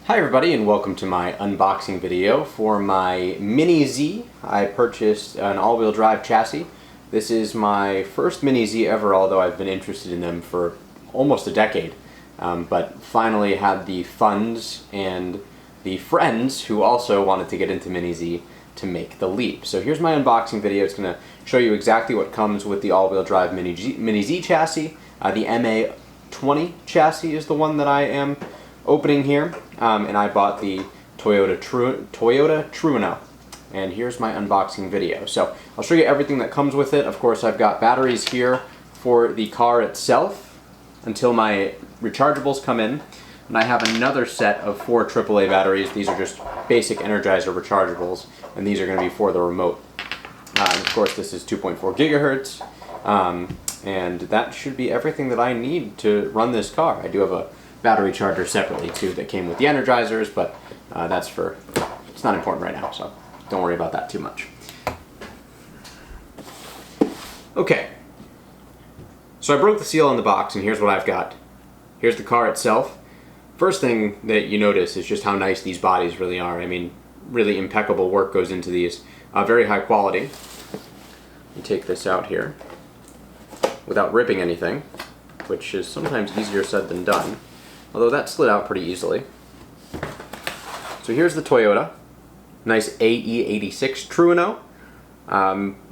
Hi everybody and welcome to my unboxing video for my Mini Z. I purchased an all-wheel drive chassis. This is my first Mini Z ever, although I've been interested in them for almost a decade. But finally had the funds and the friends who also wanted to get into Mini Z to make the leap. So here's my unboxing video. It's going to show you exactly what comes with the all-wheel drive Mini Z chassis. The ma-020 chassis is the one that I am opening here, and I bought the Toyota Trueno, and here's my unboxing video. So I'll show you everything that comes with it. Of course, I've got batteries here for the car itself until my rechargeables come in, and I have another set of 4 AAA batteries. These are just basic Energizer rechargeables, and these are going to be for the remote. And of course, this is 2.4 gigahertz, and that should be everything that I need to run this car. I do have a battery charger separately too that came with the Energizers, but it's not important right now, so don't worry about that too much. Okay, so I broke the seal on the box and here's what I've got. Here's the car itself. First thing that you notice is just how nice these bodies really are. I mean, really impeccable work goes into these. Very high quality. You take this out here without ripping anything, which is sometimes easier said than done. Although that slid out pretty easily. So here's the Toyota. Nice AE86 Trueno.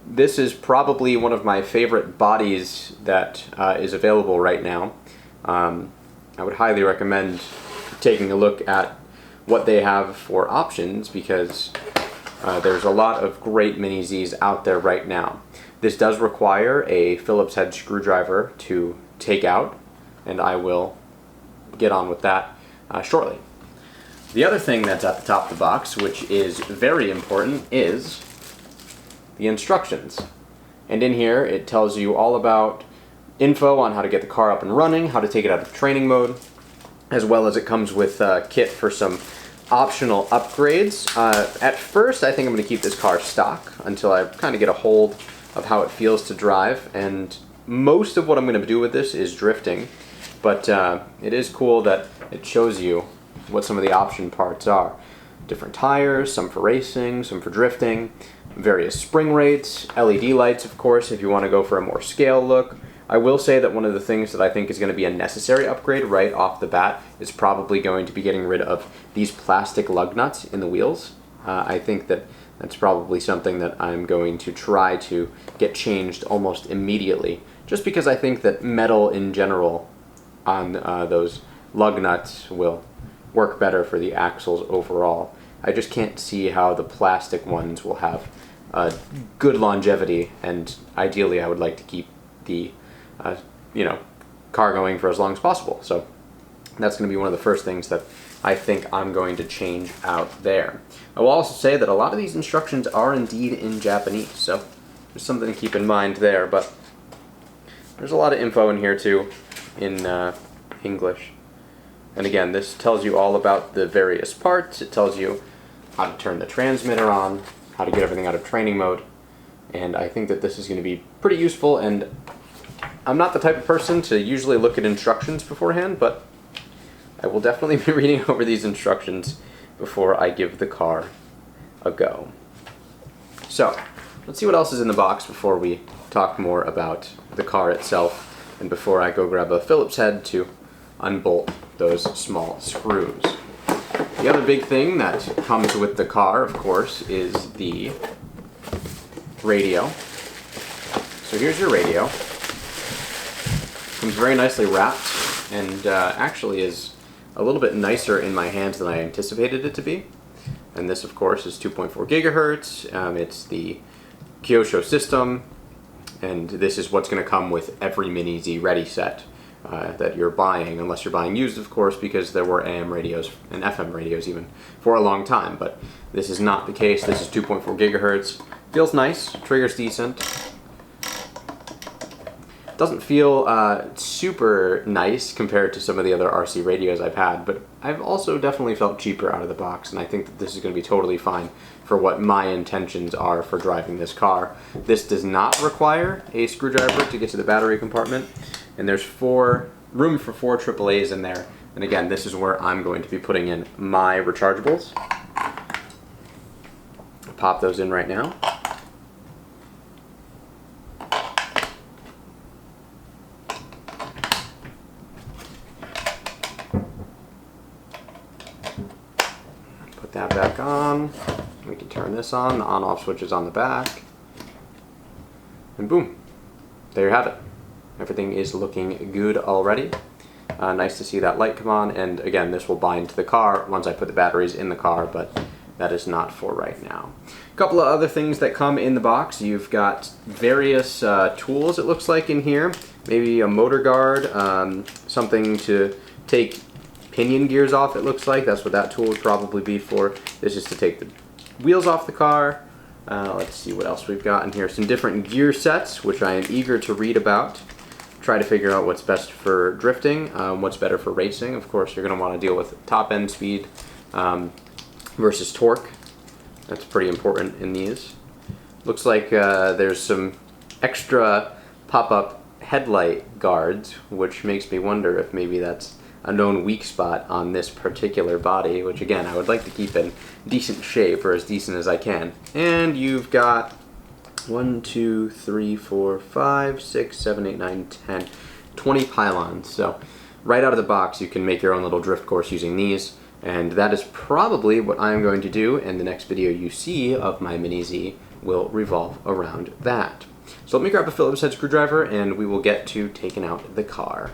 This is probably one of my favorite bodies that is available right now. I would highly recommend taking a look at what they have for options because there's a lot of great Mini Zs out there right now. This does require a Phillips head screwdriver to take out, and I will get on with that shortly. The other thing that's at the top of the box, which is very important, is the instructions. And in here it tells you all about info on how to get the car up and running, how to take it out of training mode, as well as it comes with a kit for some optional upgrades. At first I think I'm going to keep this car stock until I kind of get a hold of how it feels to drive, and most of what I'm going to do with this is drifting. But it is cool that it shows you what some of the option parts are. Different tires, some for racing, some for drifting, various spring rates, LED lights, of course, if you want to go for a more scale look. I will say that one of the things that I think is going to be a necessary upgrade right off the bat is probably going to be getting rid of these plastic lug nuts in the wheels. I think that that's probably something that I'm going to try to get changed almost immediately, just because I think that metal in general on those lug nuts will work better for the axles overall. I just can't see how the plastic ones will have good longevity, and ideally I would like to keep the car going for as long as possible. So that's going to be one of the first things that I think I'm going to change out there. I will also say that a lot of these instructions are indeed in Japanese, so there's something to keep in mind there, but there's a lot of info in here too in English. And again, this tells you all about the various parts. It tells you how to turn the transmitter on, how to get everything out of training mode, and I think that this is going to be pretty useful. And I'm not the type of person to usually look at instructions beforehand, but I will definitely be reading over these instructions before I give the car a go. So let's see what else is in the box before we talk more about the car itself, and before I go grab a Phillips head to unbolt those small screws. The other big thing that comes with the car, of course, is the radio. So here's your radio. Comes very nicely wrapped, and actually is a little bit nicer in my hands than I anticipated it to be. And this, of course, is 2.4 gigahertz. It's the Kyosho system, and this is what's going to come with every Mini Z ready set that you're buying, unless you're buying used, of course, because there were AM radios and FM radios even for a long time. But this is not the case. This is 2.4 gigahertz. Feels nice. Trigger's decent. Doesn't feel super nice compared to some of the other RC radios I've had, but I've also definitely felt cheaper out of the box, and I think that this is going to be totally fine for what my intentions are for driving this car. This does not require a screwdriver to get to the battery compartment, and there's room for 4 AAAs in there, And again, this is where I'm going to be putting in my rechargeables. Pop those in right now. Put that back on. We can turn this on. The on-off switch is on the back. And boom. There you have it. Everything is looking good already. Nice to see that light come on, and again, this will bind to the car once I put the batteries in the car, but that is not for right now. A couple of other things that come in the box. You've got various tools, it looks like, in here. Maybe a motor guard, something to take pinion gears off, it looks like. That's what that tool would probably be for. This is to take the wheels off the car. Let's see what else we've got in here. Some different gear sets, which I am eager to read about. Try to figure out what's best for drifting, what's better for racing. Of course, you're going to want to deal with top end speed versus torque. That's pretty important in these. Looks like there's some extra pop-up headlight guards, which makes me wonder if maybe that's a known weak spot on this particular body, which again, I would like to keep in decent shape, or as decent as I can. And you've got 1, 2, 3, 4, 5, 6, 7, 8, 9, 10, 20 pylons. So right out of the box you can make your own little drift course using these, and that is probably what I'm going to do, and the next video you see of my Mini Z will revolve around that. So let me grab a Phillips head screwdriver and we will get to taking out the car.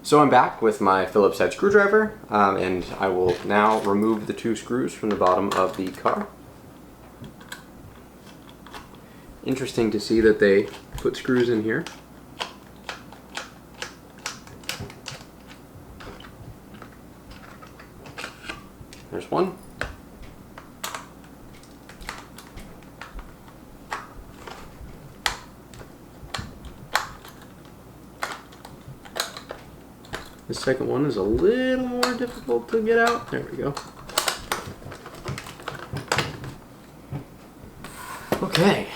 So I'm back with my Phillips head screwdriver, and I will now remove the 2 screws from the bottom of the car. Interesting to see that they put screws in here. There's one. The second one is a little more difficult to get out. There we go. Okay.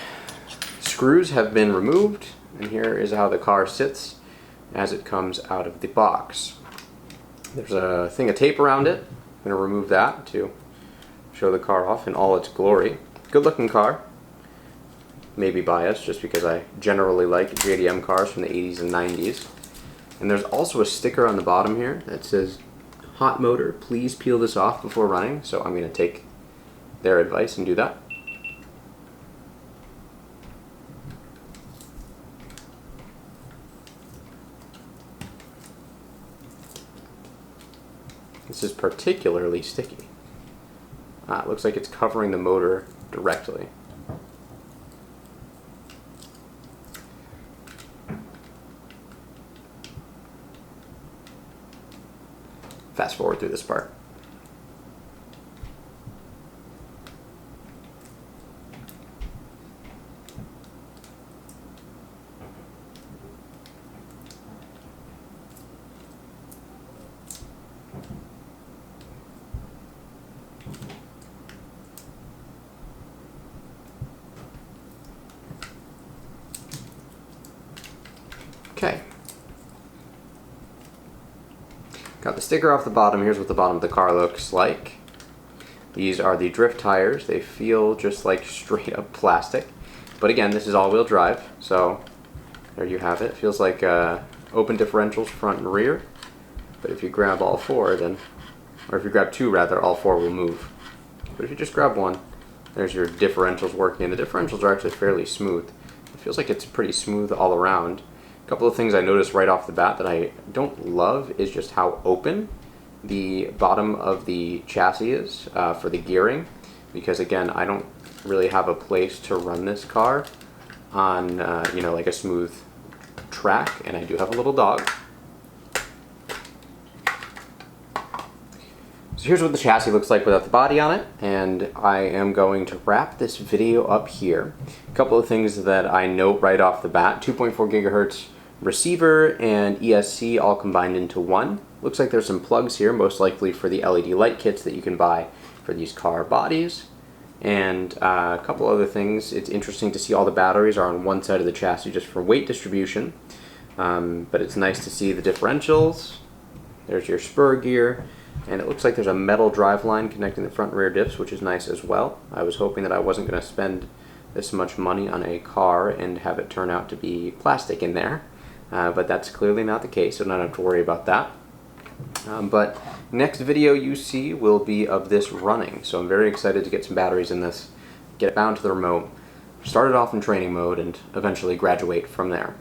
Screws have been removed, and here is how the car sits as it comes out of the box. There's a thing of tape around it. I'm going to remove that to show the car off in all its glory. Good looking car. Maybe biased just because I generally like JDM cars from the 80s and 90s. And there's also a sticker on the bottom here that says, "Hot motor, please peel this off before running." So I'm going to take their advice and do that. This is particularly sticky. It looks like it's covering the motor directly. Fast forward through this part. Okay. Got the sticker off the bottom. Here's what the bottom of the car looks like. These are the drift tires. They feel just like straight up plastic. But again, this is all-wheel drive, so there you have it. Feels like open differentials front and rear. But if you grab all four, then, or if you grab two rather, all four will move. But if you just grab one, there's your differentials working. And the differentials are actually fairly smooth. It feels like it's pretty smooth all around. A couple of things I noticed right off the bat that I don't love is just how open the bottom of the chassis is for the gearing, because again, I don't really have a place to run this car on you know, like a smooth track, and I do have a little dog. So here's what the chassis looks like without the body on it, and I am going to wrap this video up here. A couple of things that I note right off the bat: 2.4 gigahertz receiver and ESC all combined into one. Looks like there's some plugs here, most likely for the LED light kits that you can buy for these car bodies. And a couple other things. It's interesting to see all the batteries are on one side of the chassis just for weight distribution. but it's nice to see the differentials. There's your spur gear, and it looks like there's a metal drive line connecting the front and rear diffs, which is nice as well. I was hoping that I wasn't going to spend this much money on a car and have it turn out to be plastic in there, but that's clearly not the case, so I don't have to worry about that. But next video you see will be of this running, so I'm very excited to get some batteries in this, get it bound to the remote, start it off in training mode, and eventually graduate from there.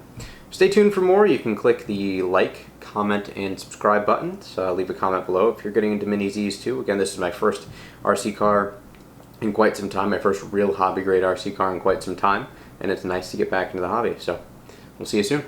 Stay tuned for more. You can click the like, comment, and subscribe buttons. Leave a comment below if you're getting into Mini Zs too. Again, this is my first RC car in quite some time, my first real hobby grade RC car in quite some time, and it's nice to get back into the hobby. So we'll see you soon.